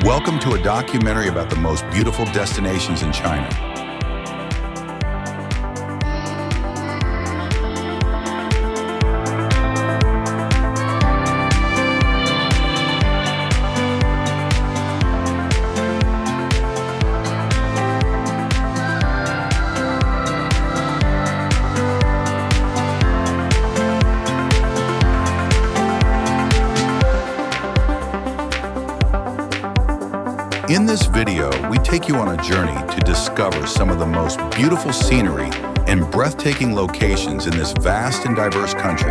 Welcome to a documentary about the most beautiful destinations in China. In this video, we take you on a journey to discover some of the most beautiful scenery and breathtaking locations in this vast and diverse country.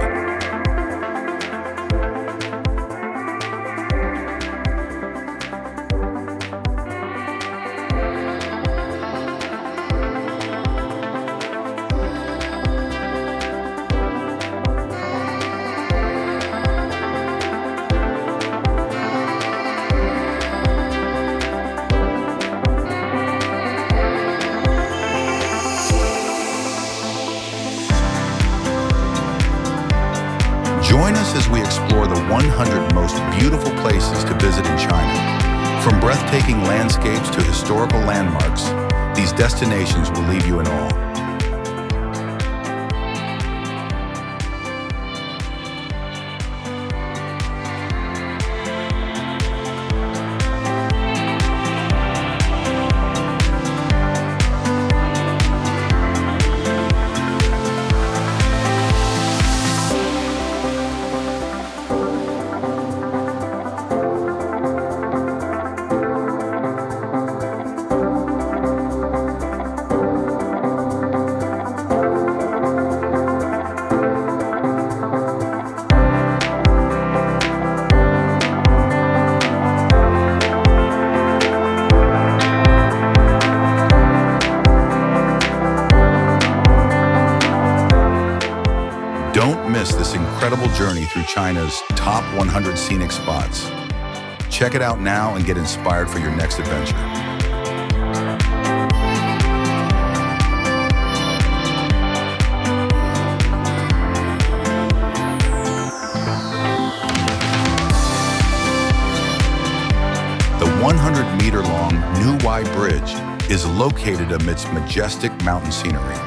Join us as we explore the 100 most beautiful places to visit in China. From breathtaking landscapes to historical landmarks, these destinations will leave you in awe. Don't miss this incredible journey through China's top 100 scenic spots. Check it out now and get inspired for your next adventure. The 100-meter-long Nuwai Bridge is located amidst majestic mountain scenery.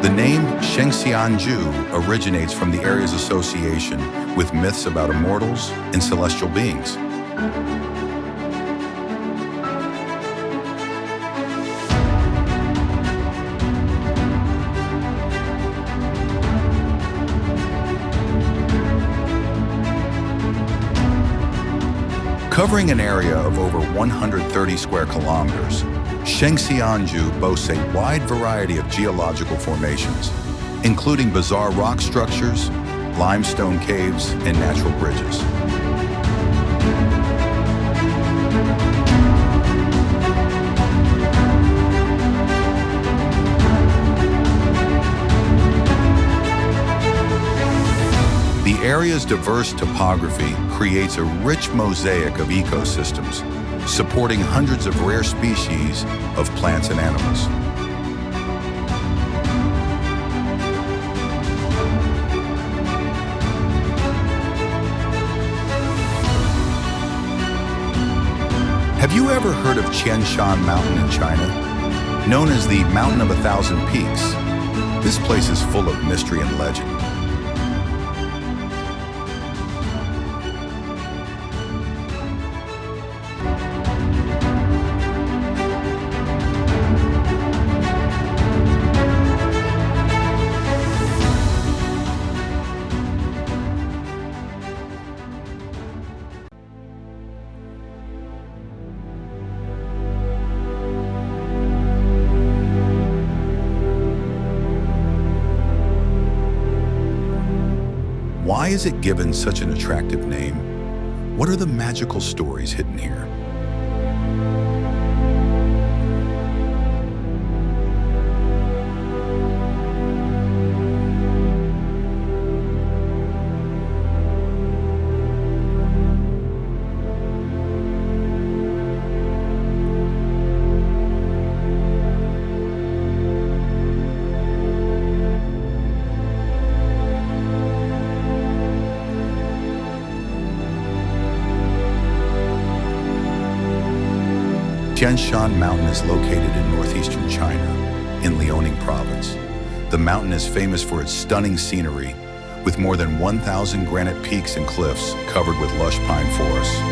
The name Shengxianju originates from the area's association with myths about immortals and celestial beings. Covering an area of over 130 square kilometers, Shengxianju boasts a wide variety of geological formations, including bizarre rock structures, limestone caves, and natural bridges. The area's diverse topography creates a rich mosaic of ecosystems, supporting hundreds of rare species of plants and animals. Have you ever heard of Tian Shan Mountain in China? Known as the Mountain of 1,000 Peaks, this place is full of mystery and legend. Why is it given such an attractive name? What are the magical stories hidden here? Tian Shan Mountain is located in northeastern China, in Liaoning Province. The mountain is famous for its stunning scenery, with more than 1,000 granite peaks and cliffs covered with lush pine forests.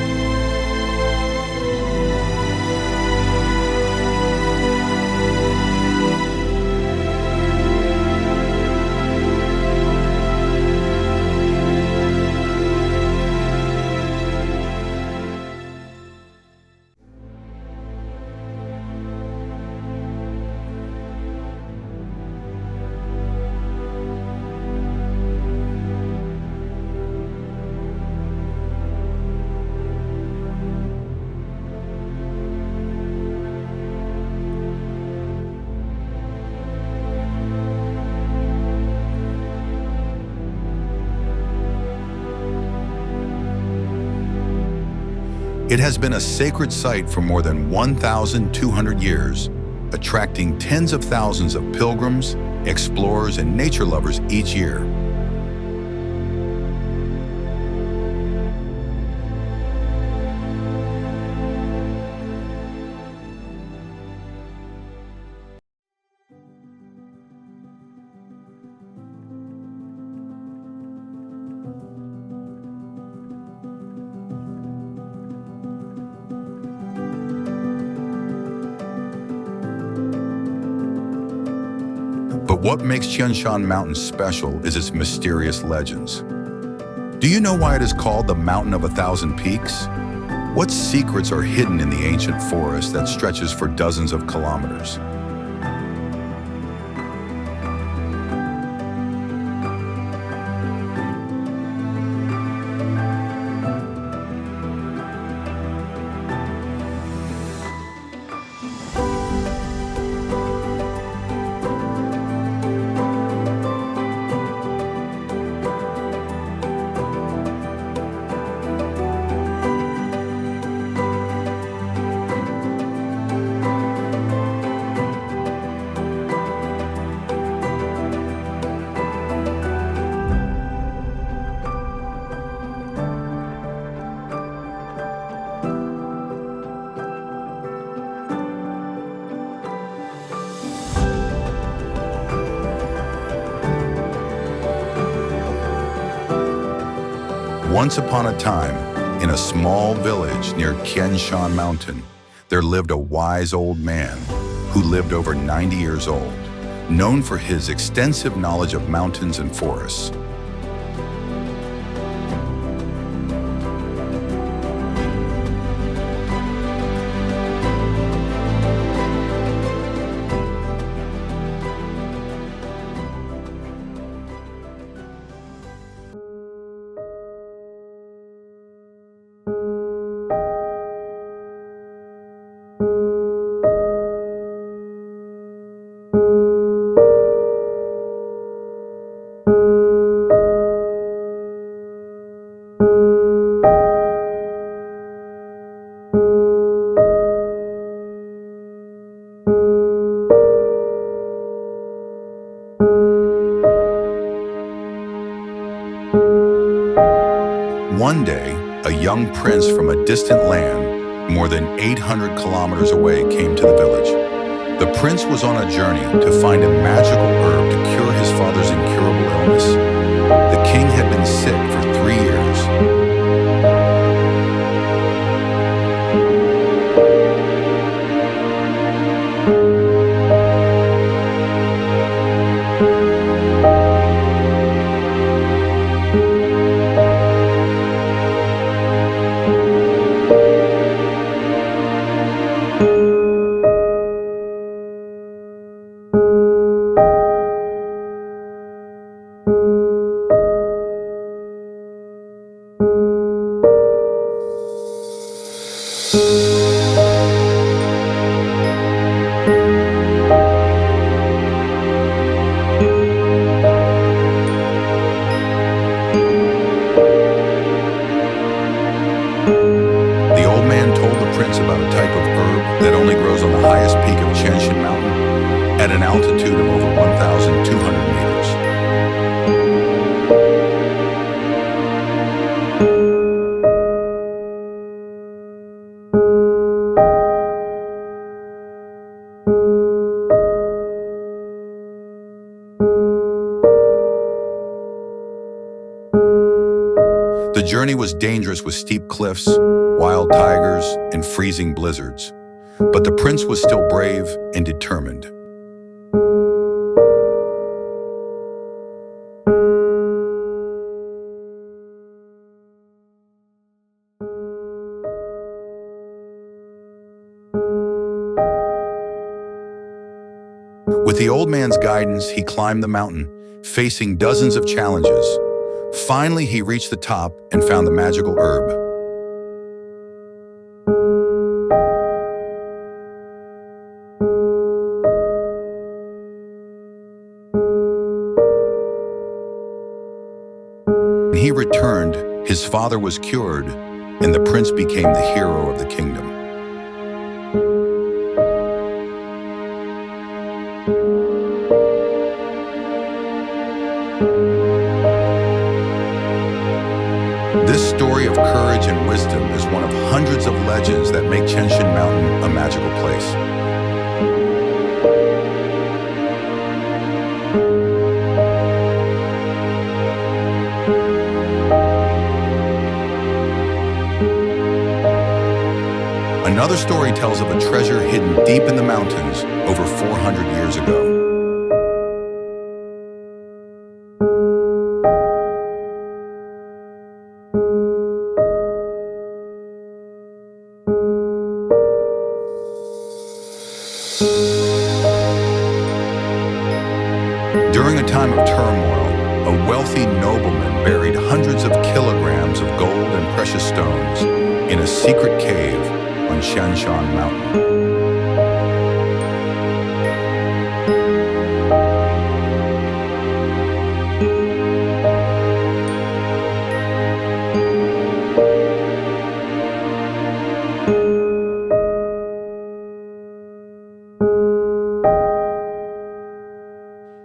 It has been a sacred site for more than 1,200 years, attracting tens of thousands of pilgrims, explorers, and nature lovers each year. But what makes Tian Shan Mountain special is its mysterious legends. Do you know why it is called the Mountain of 1,000 Peaks? What secrets are hidden in the ancient forest that stretches for dozens of kilometers? Once upon a time, in a small village near Tian Shan Mountain, there lived a wise old man who lived over 90 years old, known for his extensive knowledge of mountains and forests. One day, a young prince from a distant land, more than 800 kilometers away, came to the village. The prince was on a journey to find a magical herb to cure his father's incurable illness. The king had been sick for 3 years. About a type of herb that only grows on the highest peak of Tianshan Mountain at an altitude of over 1,200 meters. The journey was dangerous with steep cliffs, wild tigers, and freezing blizzards. But the prince was still brave and determined. With the old man's guidance, he climbed the mountain, facing dozens of challenges. Finally, he reached the top and found the magical herb. When he returned, his father was cured, and the prince became the hero of the kingdom. This story of courage and wisdom is one of hundreds of legends that make Chenshin Mountain a magical place. Another story tells of a treasure hidden deep in the mountains over 400 years ago. During a time of turmoil, a wealthy nobleman buried hundreds of kilograms of gold and precious stones in a secret cave on Shanshan Mountain.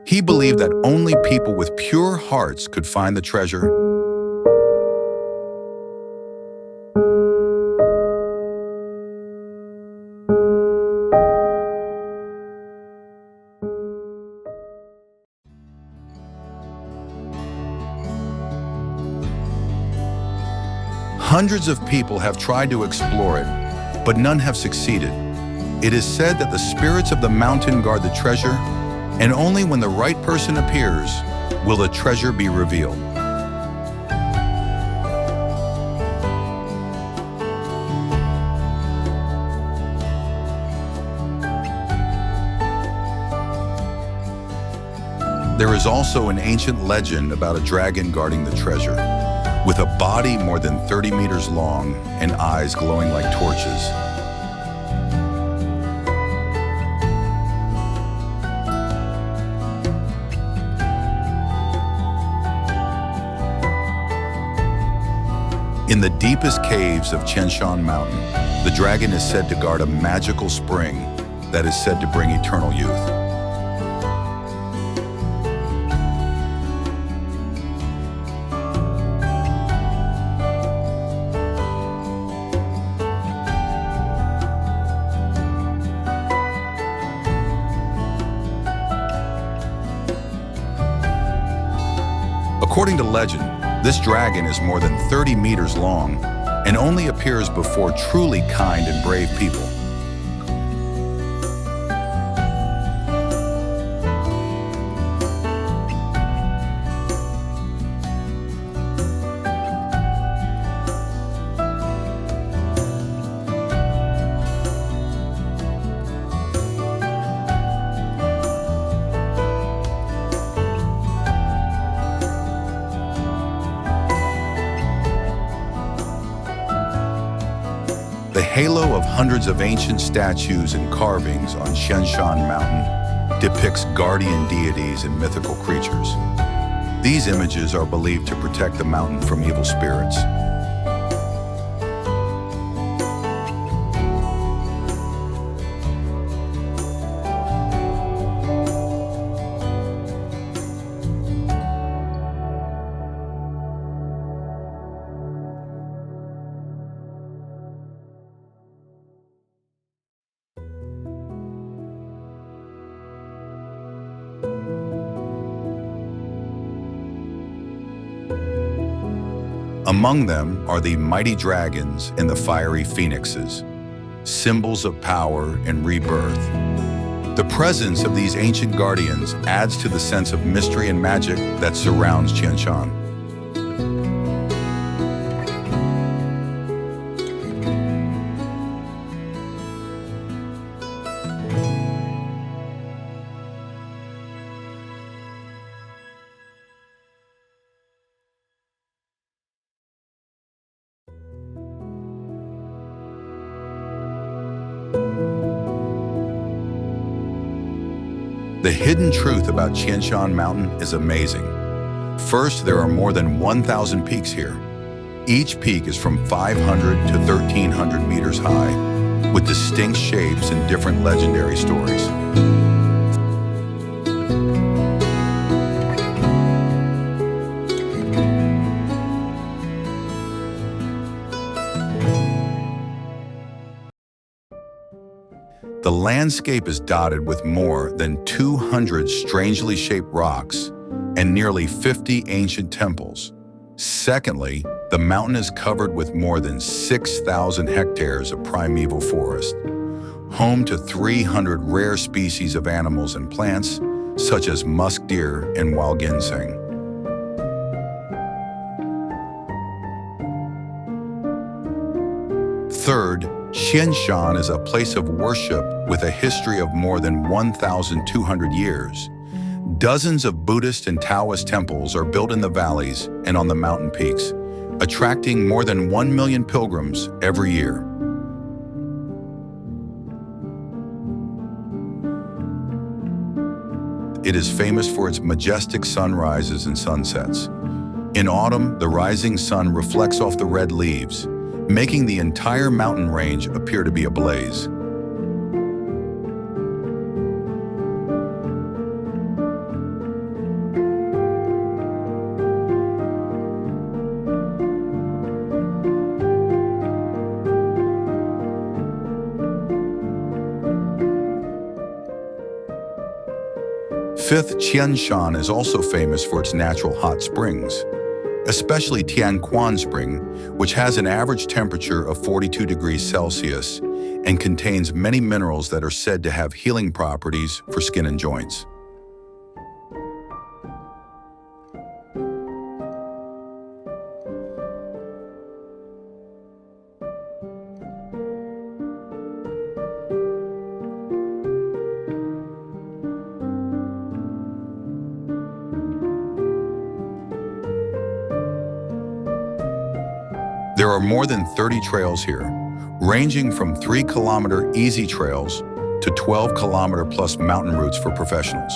He believed that only people with pure hearts could find the treasure. Hundreds of people have tried to explore it, but none have succeeded. It is said that the spirits of the mountain guard the treasure, and only when the right person appears will the treasure be revealed. There is also an ancient legend about a dragon guarding the treasure, with a body more than 30 meters long and eyes glowing like torches. In the deepest caves of Chenshan Mountain, the dragon is said to guard a magical spring that is said to bring eternal youth. According to legend, this dragon is more than 30 meters long and only appears before truly kind and brave people. The halo of hundreds of ancient statues and carvings on Shanshan Mountain depicts guardian deities and mythical creatures. These images are believed to protect the mountain from evil spirits. Among them are the mighty dragons and the fiery phoenixes, symbols of power and rebirth. The presence of these ancient guardians adds to the sense of mystery and magic that surrounds Tianshan. The hidden truth about Tianshan Mountain is amazing. First, there are more than 1,000 peaks here. Each peak is from 500 to 1,300 meters high, with distinct shapes and different legendary stories. The landscape is dotted with more than 200 strangely shaped rocks and nearly 50 ancient temples. Secondly, the mountain is covered with more than 6,000 hectares of primeval forest, home to 300 rare species of animals and plants, such as musk deer and wild ginseng. Third, Tianshan is a place of worship with a history of more than 1,200 years. Dozens of Buddhist and Taoist temples are built in the valleys and on the mountain peaks, attracting more than 1 million pilgrims every year. It is famous for its majestic sunrises and sunsets. In autumn, the rising sun reflects off the red leaves, making the entire mountain range appear to be ablaze. Fifth, Tianshan is also famous for its natural hot springs, especially Tianquan Spring, which has an average temperature of 42 degrees Celsius and contains many minerals that are said to have healing properties for skin and joints. There are more than 30 trails here, ranging from 3-kilometer easy trails to 12-kilometer plus mountain routes for professionals.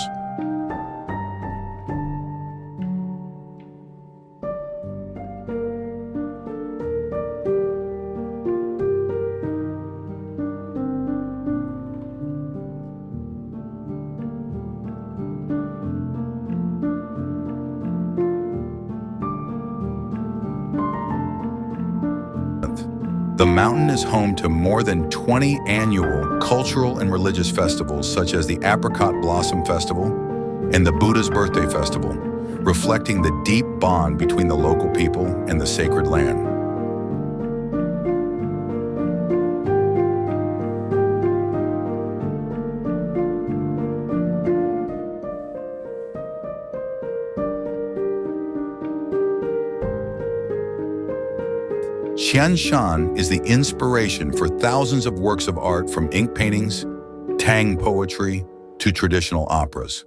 The mountain is home to more than 20 annual cultural and religious festivals, such as the Apricot Blossom Festival and the Buddha's Birthday Festival, reflecting the deep bond between the local people and the sacred land. Tianshan is the inspiration for thousands of works of art, from ink paintings, Tang poetry, to traditional operas.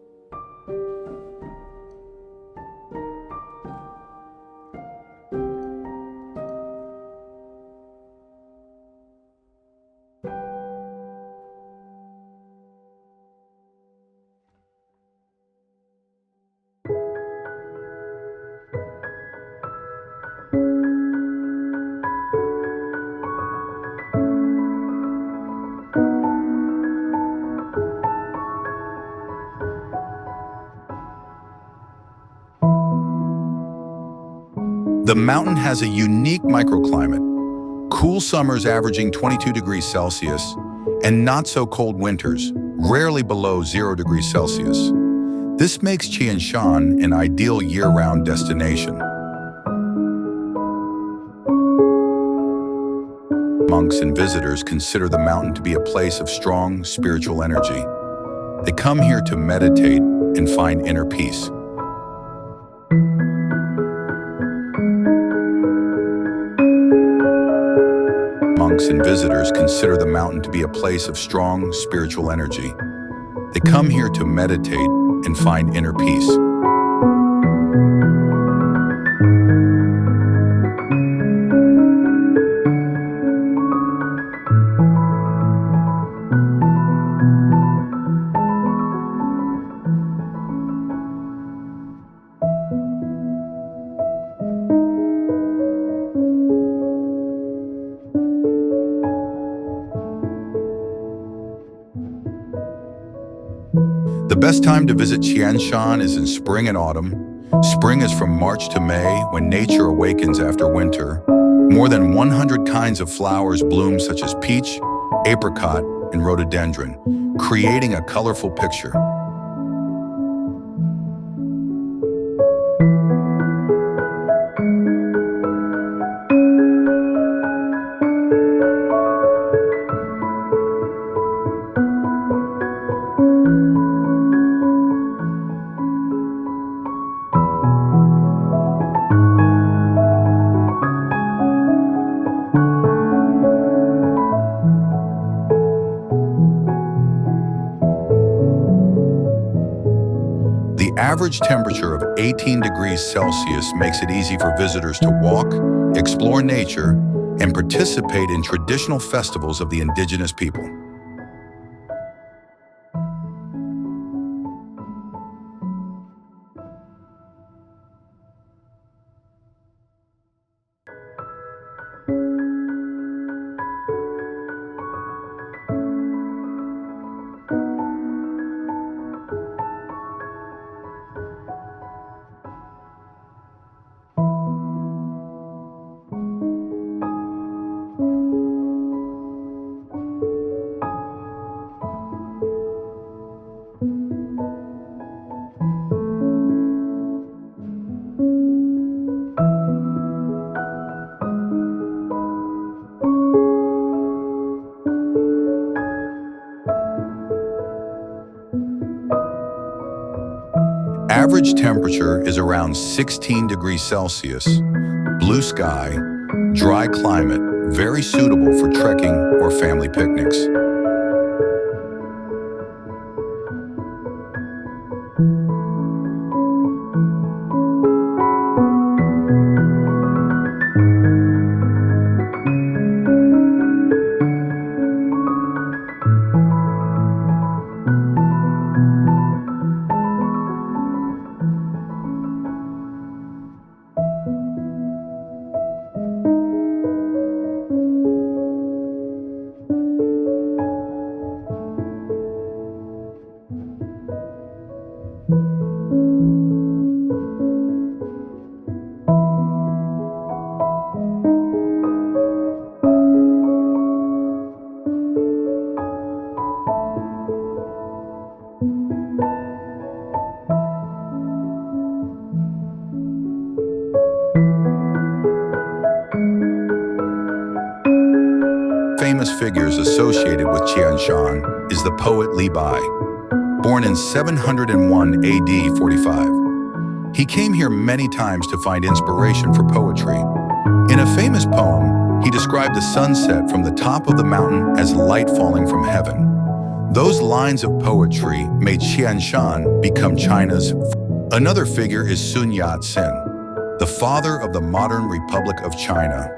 The mountain has a unique microclimate, cool summers averaging 22 degrees Celsius and not so cold winters, rarely below 0 degrees Celsius. This makes Tianshan an ideal year-round destination. Monks and visitors consider the mountain to be a place of strong spiritual energy. They come here to meditate and find inner peace. Monks and visitors consider the mountain to be a place of strong spiritual energy. They come here to meditate and find inner peace. The best time to visit Chiang Shan is in spring and autumn. Spring is from March to May, when nature awakens after winter. More than 100 kinds of flowers bloom, such as peach, apricot, and rhododendron, creating a colorful picture. The average temperature of 18 degrees Celsius makes it easy for visitors to walk, explore nature, and participate in traditional festivals of the indigenous people. Average temperature is around 16 degrees Celsius. Blue sky, dry climate, very suitable for trekking or family picnics. Famous figures associated with Chiang Shan is the poet Li Bai. Born in 701 AD 45. He came here many times to find inspiration for poetry. In a famous poem, he described the sunset from the top of the mountain as light falling from heaven. Those lines of poetry made Chiang Shan become China's. Another figure is Sun Yat-sen, the father of the modern Republic of China.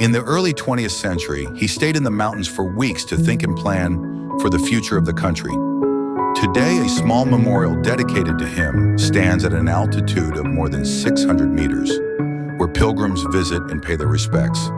In the early 20th century, he stayed in the mountains for weeks to think and plan for the future of the country. Today, a small memorial dedicated to him stands at an altitude of more than 600 meters, where pilgrims visit and pay their respects.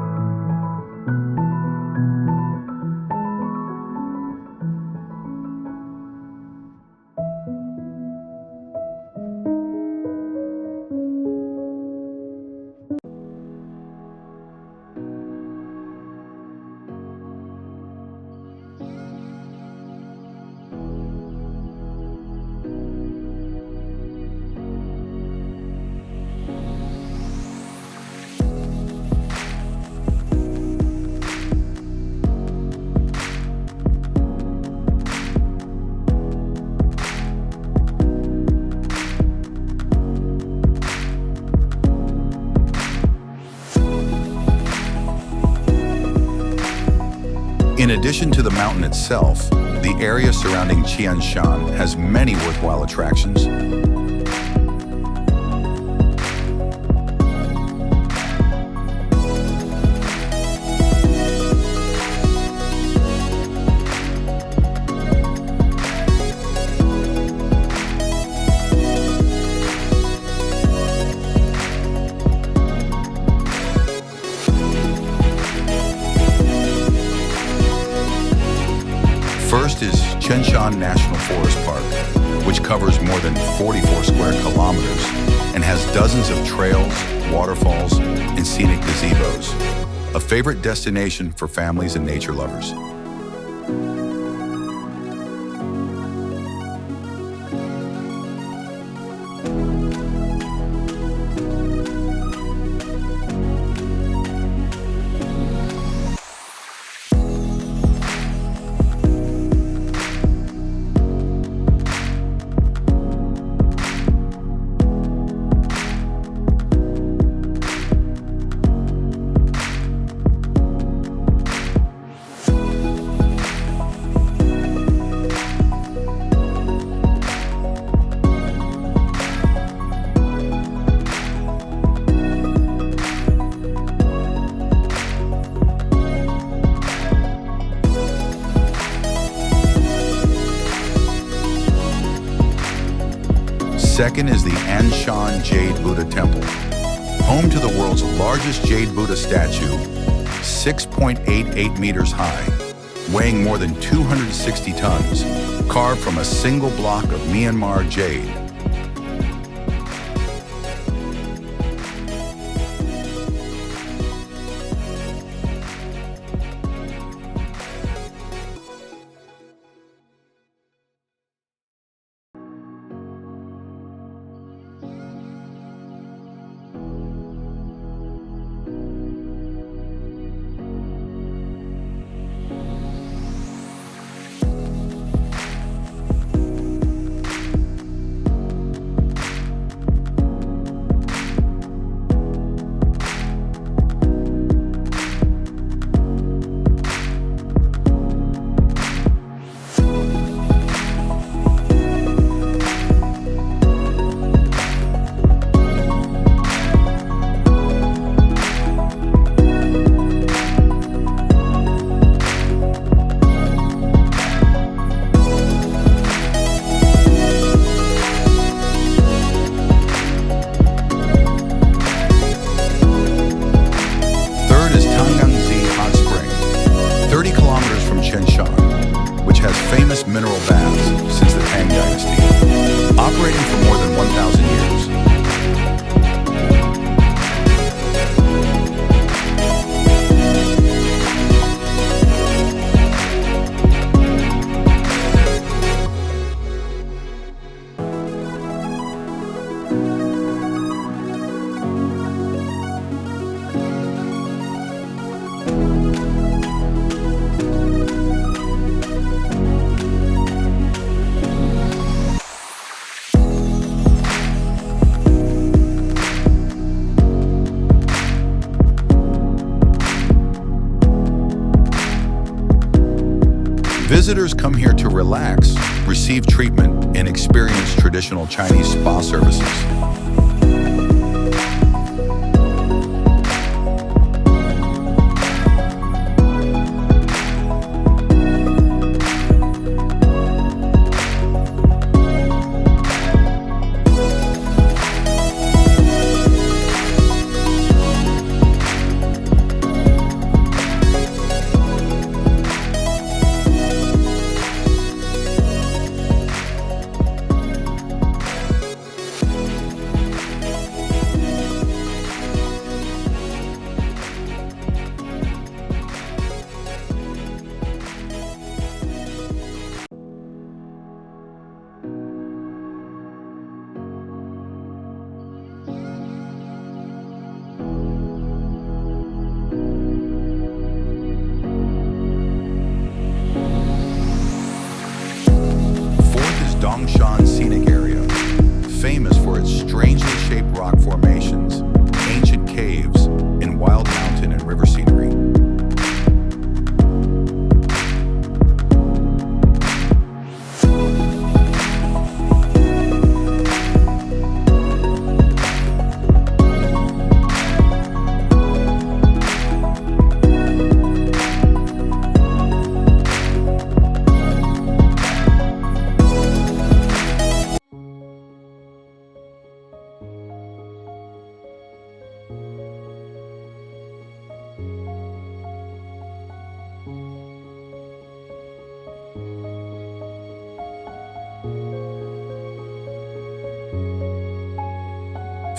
In addition to the mountain itself, the area surrounding Chianshan has many worthwhile attractions. First is Chianshan National Forest Park, which covers more than 44 square kilometers and has dozens of trails, waterfalls, and scenic gazebos, a favorite destination for families and nature lovers. Second is the Anshan Jade Buddha Temple, home to the world's largest Jade Buddha statue, 6.88 meters high, weighing more than 260 tons, carved from a single block of Myanmar jade. Famous mineral baths since the Tang Dynasty, operating for more than 1,000 years. Visitors come here to relax, receive treatment, and experience traditional Chinese spa services.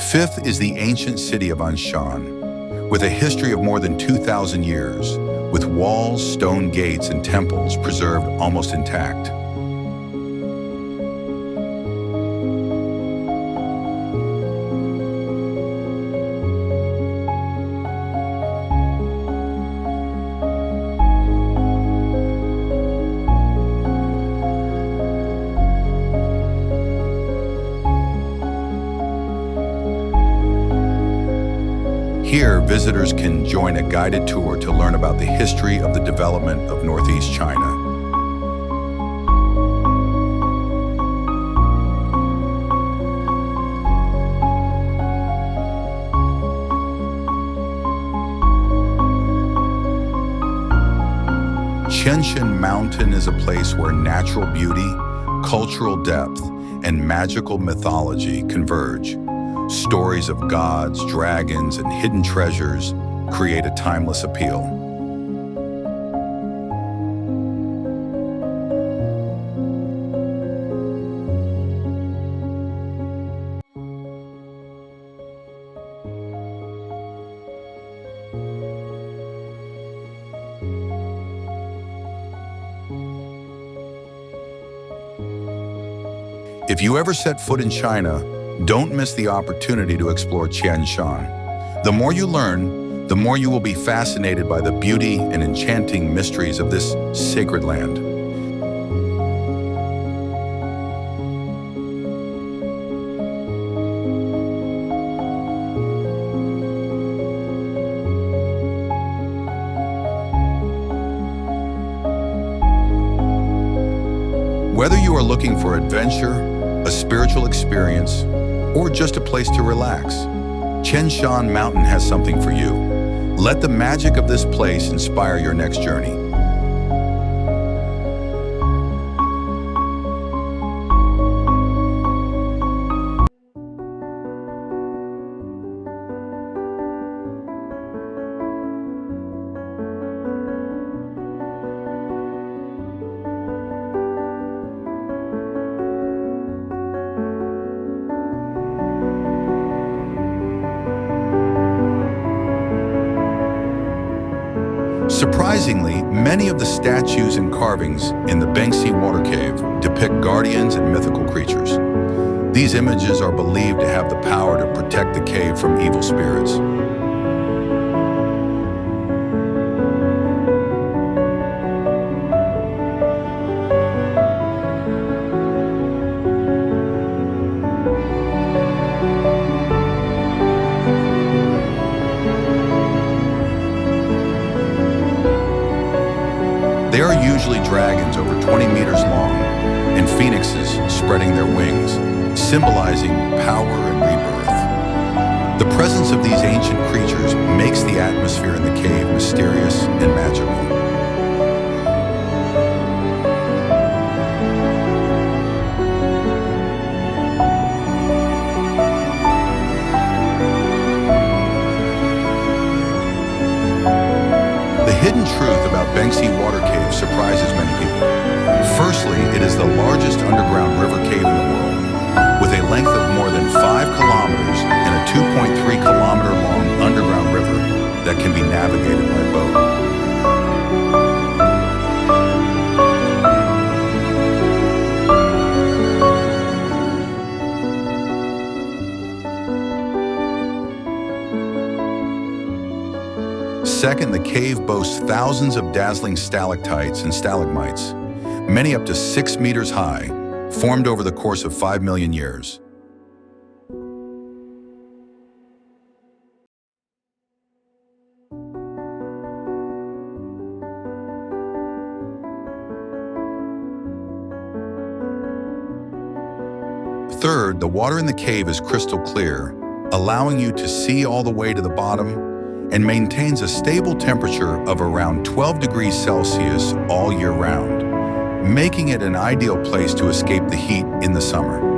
Fifth is the ancient city of Anshan, with a history of more than 2,000 years, with walls, stone gates, and temples preserved almost intact. Here, visitors can join a guided tour to learn about the history of the development of Northeast China. Qianshan Mountain is a place where natural beauty, cultural depth, and magical mythology converge. Stories of gods, dragons, and hidden treasures create a timeless appeal. If you ever set foot in China, don't miss the opportunity to explore Qianshan. The more you learn, the more you will be fascinated by the beauty and enchanting mysteries of this sacred land. Whether you are looking for adventure, a spiritual experience, or just a place to relax, Qianshan Mountain has something for you. Let the magic of this place inspire your next journey. Surprisingly, many of the statues and carvings in the Bengsi Water Cave depict guardians and mythical creatures. These images are believed to have the power to protect the cave from evil spirits. They are usually dragons over 20 meters long and phoenixes spreading their wings, symbolizing power and rebirth. The presence of these ancient creatures makes the atmosphere in the cave mysterious and magical. The hidden truth about Bengsi Water Cave surprises many people. Firstly, it is the largest underground river cave in the world, with a length of more than 5 kilometers and a 2.3 kilometer long underground river that can be navigated by boat. Second, the cave boasts thousands of dazzling stalactites and stalagmites, many up to 6 meters high, formed over the course of 5 million years. Third, the water in the cave is crystal clear, allowing you to see all the way to the bottom, and maintains a stable temperature of around 12 degrees Celsius all year round, making it an ideal place to escape the heat in the summer.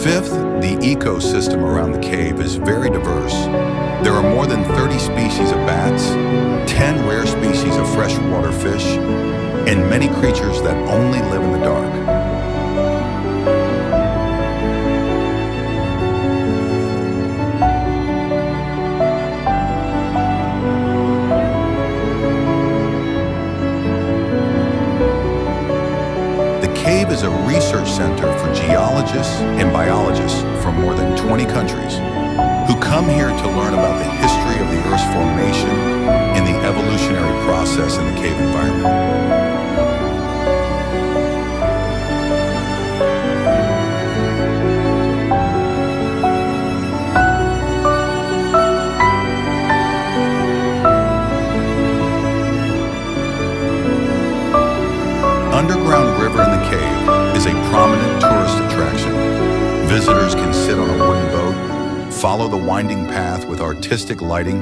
Fifth, the ecosystem around the cave is very diverse. There are more than 30 species of bats, 10 rare species of freshwater fish, and many creatures that only live in the dark. The cave is a research center for geologists and biologists from more than 20 countries who come here to learn about the history of the Earth's formation and the evolutionary process in the cave environment. Underground river in the cave is a prominent tourist attraction. Visitors can sit on a wooden boat, follow the winding path with artistic lighting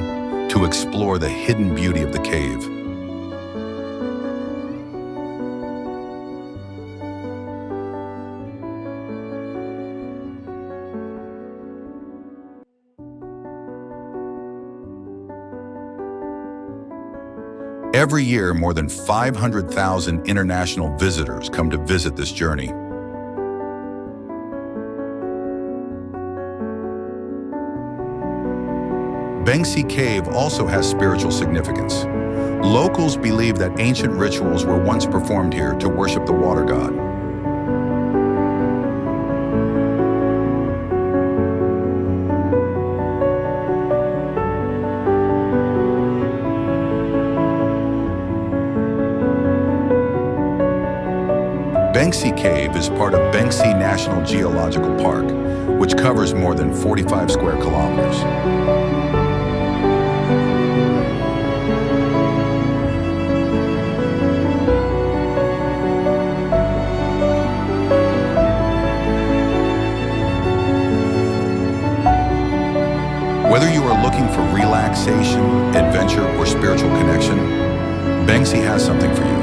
to explore the hidden beauty of the cave. Every year, more than 500,000 international visitors come to visit this journey. Bengsi Cave also has spiritual significance. Locals believe that ancient rituals were once performed here to worship the water god. Bengsi Cave is part of Bengsi National Geological Park, which covers more than 45 square kilometers. Whether you are looking for relaxation, adventure, or spiritual connection, Bengsi has something for you.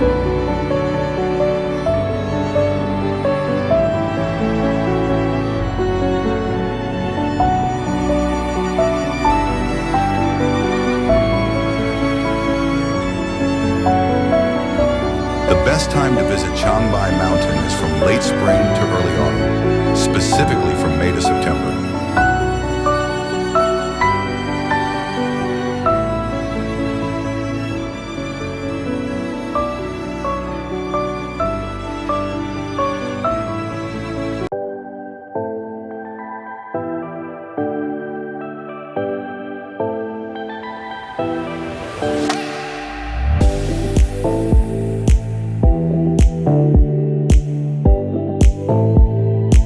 The best time to visit Changbai Mountain is from late spring to early autumn, specifically from May to September.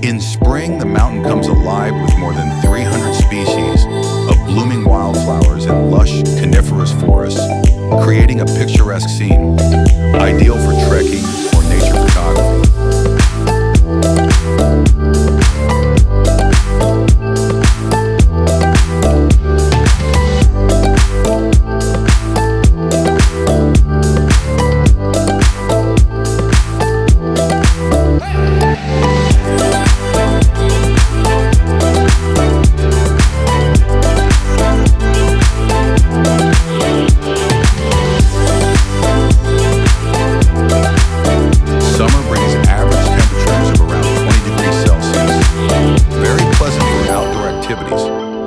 In spring, the mountain comes alive with more than 300 species of blooming wildflowers and lush coniferous forests, creating a picturesque scene, ideal for trekking or nature photography.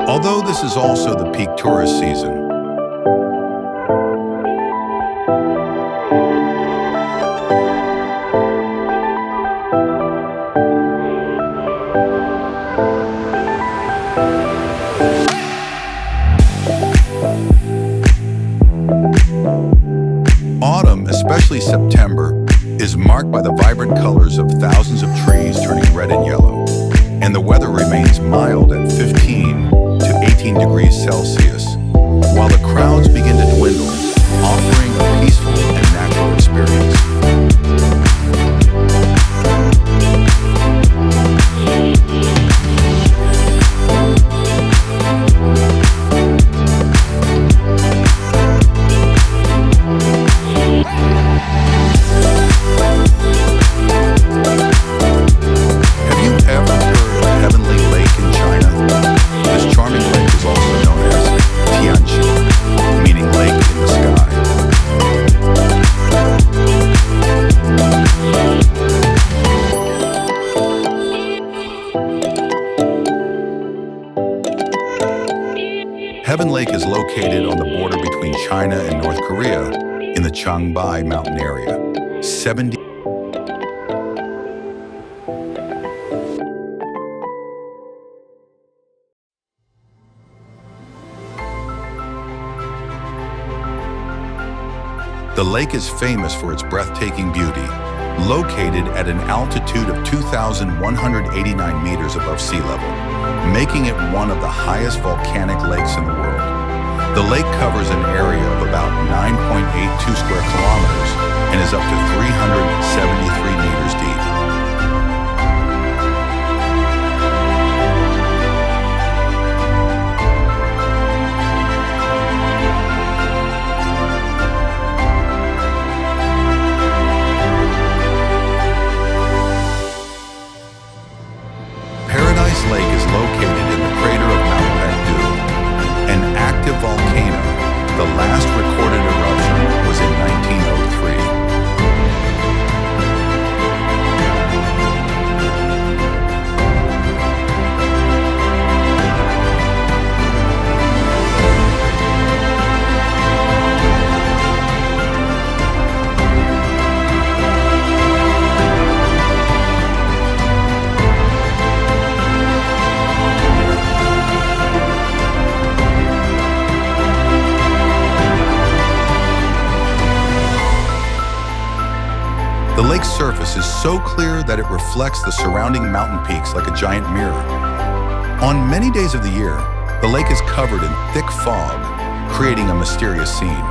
Although this is also the peak tourist season. Autumn, especially September, is marked by the vibrant colors of thousands of trees turning red and yellow, and the weather remains mild at 15 to 18 degrees Celsius, while the crowds begin to dwindle, offering a peaceful and natural experience. Have you ever heard of heavenly Heaven Lake is located on the border between China and North Korea in the Changbai mountain area. 70 The lake is famous for its breathtaking beauty, located at an altitude of 2,189 meters above sea level, making it one of the highest volcanic lakes in the world. The lake covers an area of about 9.82 square kilometers and is up to 373 meters deep. Lake is located in the crater of Mount Baekdu, an active volcano. The last recorded eruption was in 1903. The lake's surface is so clear that it reflects the surrounding mountain peaks like a giant mirror. On many days of the year, the lake is covered in thick fog, creating a mysterious scene.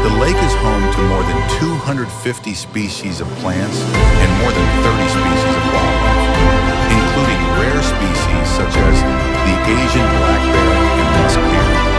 The lake is home to more than 250 species of plants and more than 30 species of wildlife, including rare species such as the Asian black bear and musk deer.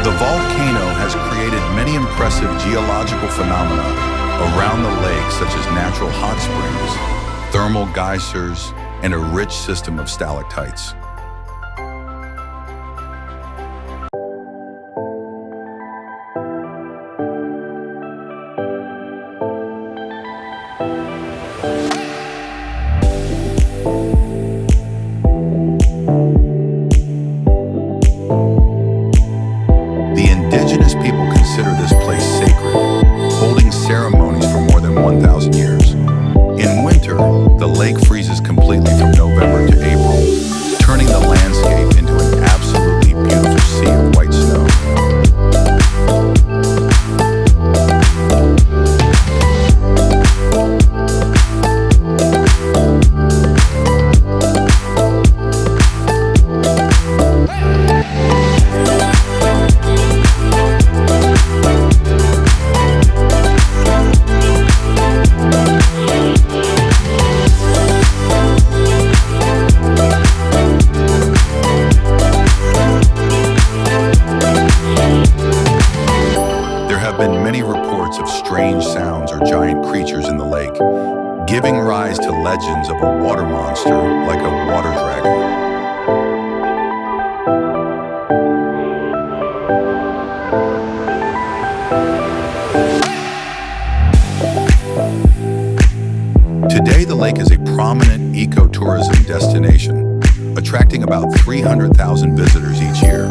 The volcano has created many impressive geological phenomena around the lake, such as natural hot springs, thermal geysers, and a rich system of stalactites. The indigenous people consider this place sacred, holding ceremonies for more than 1,000 years. In winter, the lake freezes completely from November to April, turning the landscape into an absolutely beautiful sea of white snow. Of strange sounds or giant creatures in the lake, giving rise to legends of a water monster like a water dragon. Today, the lake is a prominent ecotourism destination, attracting about 300,000 visitors each year.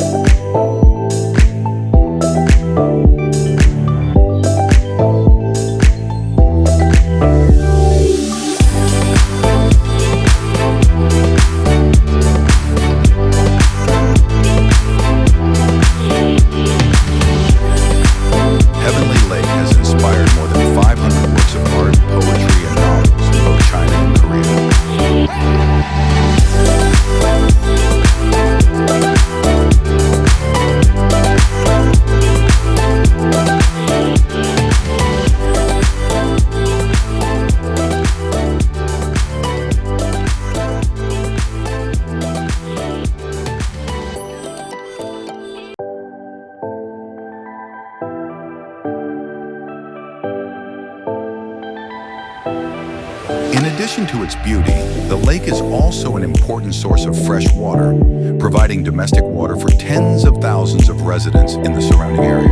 addition to its beauty, the lake is also an important source of fresh water, providing domestic water for tens of thousands of residents in the surrounding area.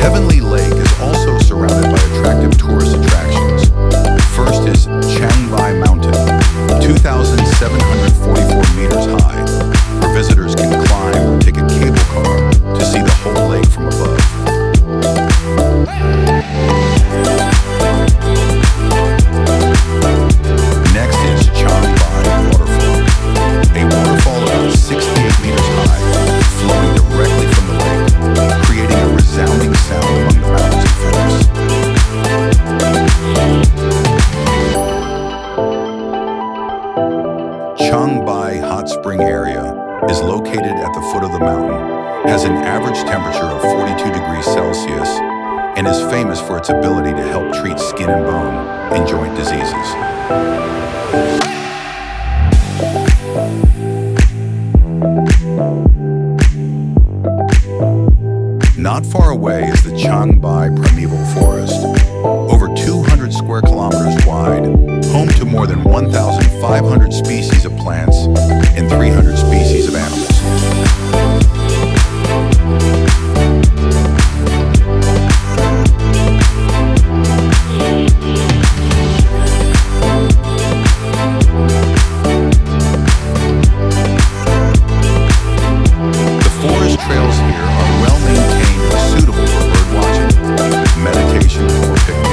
Heavenly Lake is also surrounded by attractive tourist attractions. First is Changbai Mountain, 2,744 meters high, where visitors can climb or take a cable car to see the whole lake from above. Next is Changbai Waterfall, a waterfall about 68 meters high, flowing directly from the lake, creating a resounding sound among the mountains and forests. Changbai Hot Spring area is located at the foot of the mountain, has an average temperature of 42 degrees Celsius, and is famous for its ability to help treat skin and bone and joint diseases. Not far away is the Changbai Primeval Forest, over 200 square kilometers wide, home to more than 1,500 species of plants and 300 species of animals. The forest trails here are well maintained and suitable for bird watching, meditation, or picnic.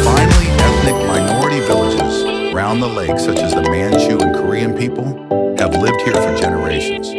Finally, ethnic minority villages around the lake, such as the Manchu and Korean people, have lived here for generations.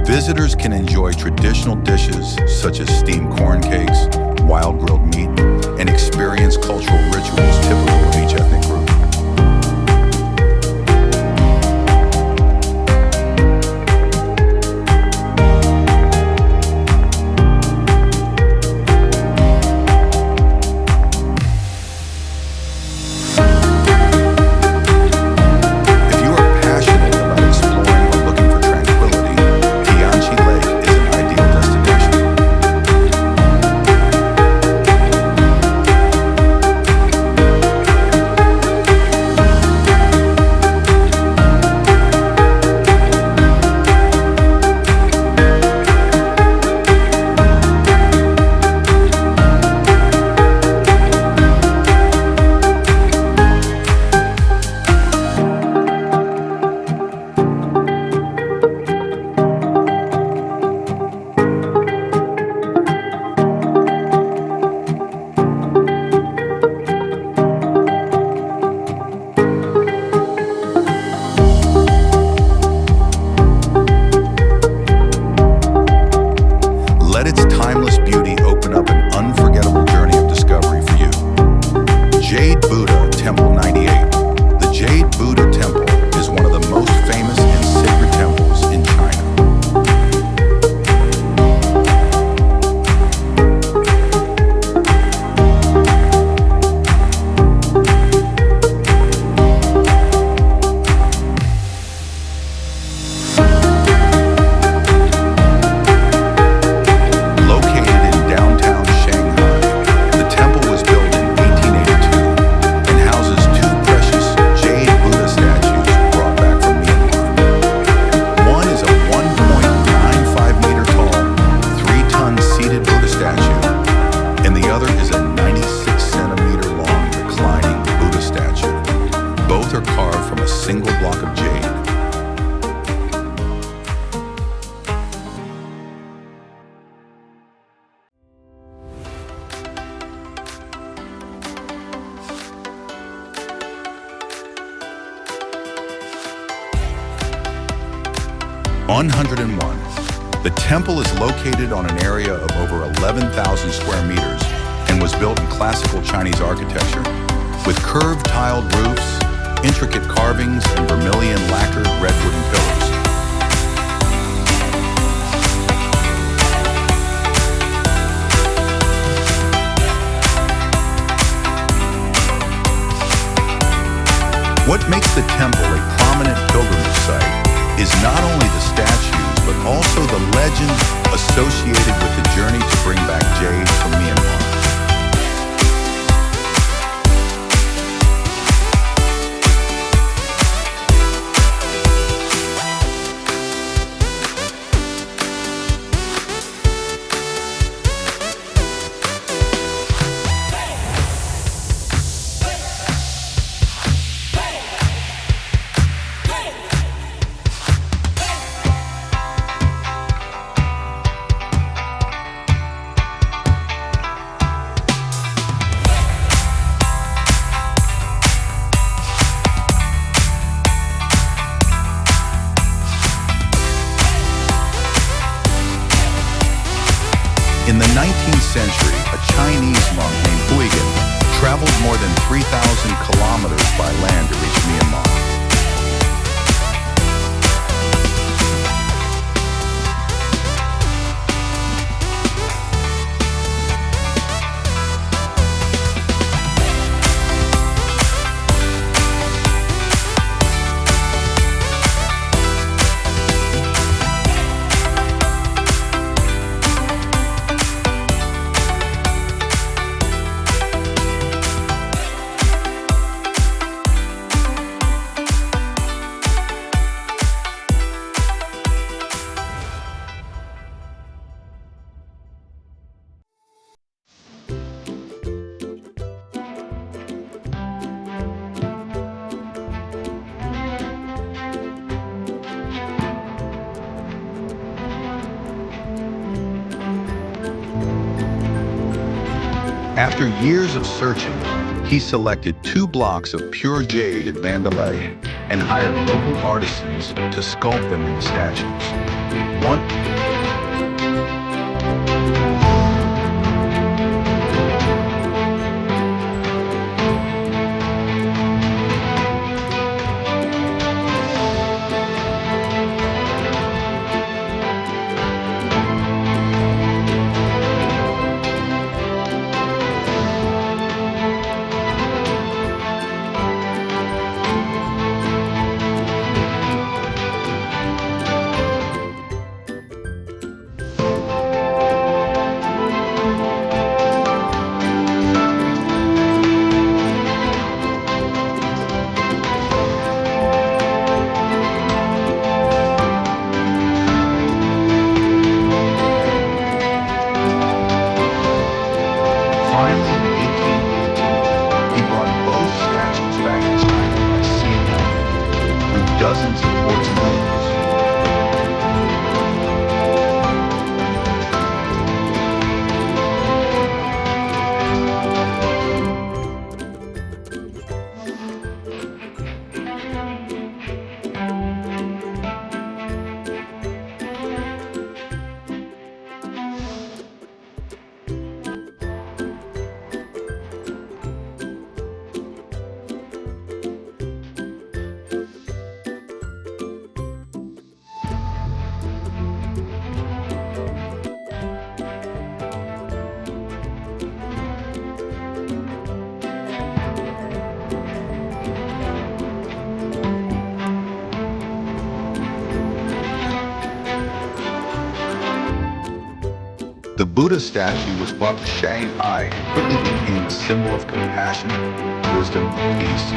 Visitors can enjoy traditional dishes such as steamed corn cakes, wild grilled meat, and experience cultural rituals typical of each ethnic group. If you are passionate about exploring or looking for tranquility, Tianchi Lake is an ideal destination. 101. The temple is located on an area of over 11,000 square meters and was built in classical Chinese architecture with curved tiled roofs, intricate carvings, and vermilion lacquered red wooden pillars. What makes the temple a prominent pilgrimage site is not only the statues, but also the legend associated with the journey to bring back jade from Myanmar. In the 19th century, a Chinese monk named Huigan traveled more than 3,000 kilometers by land to reach Myanmar. After years of searching, he selected 2 blocks of pure jade at Mandalay and hired local artisans to sculpt them into statues. One dozens of ports and The Buddha statue was brought to Shanghai and quickly became a symbol of compassion, wisdom, and peace.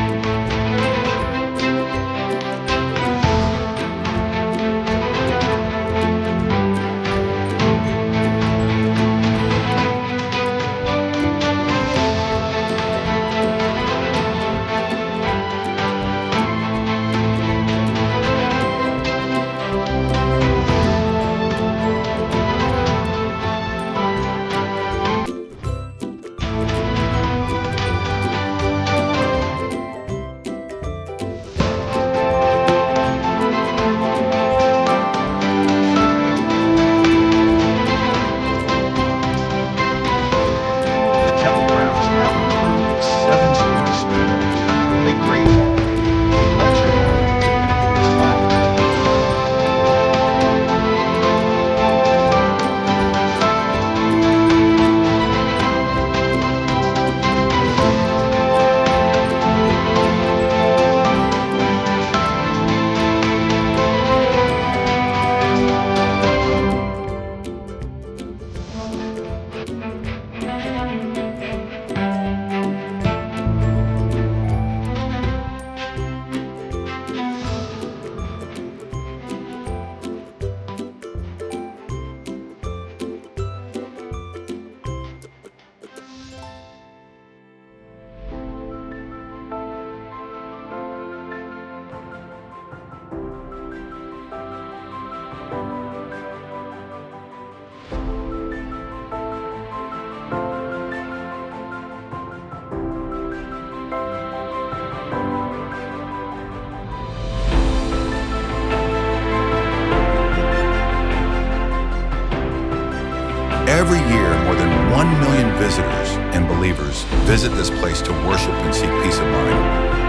visitors and believers visit this place to worship and seek peace of mind.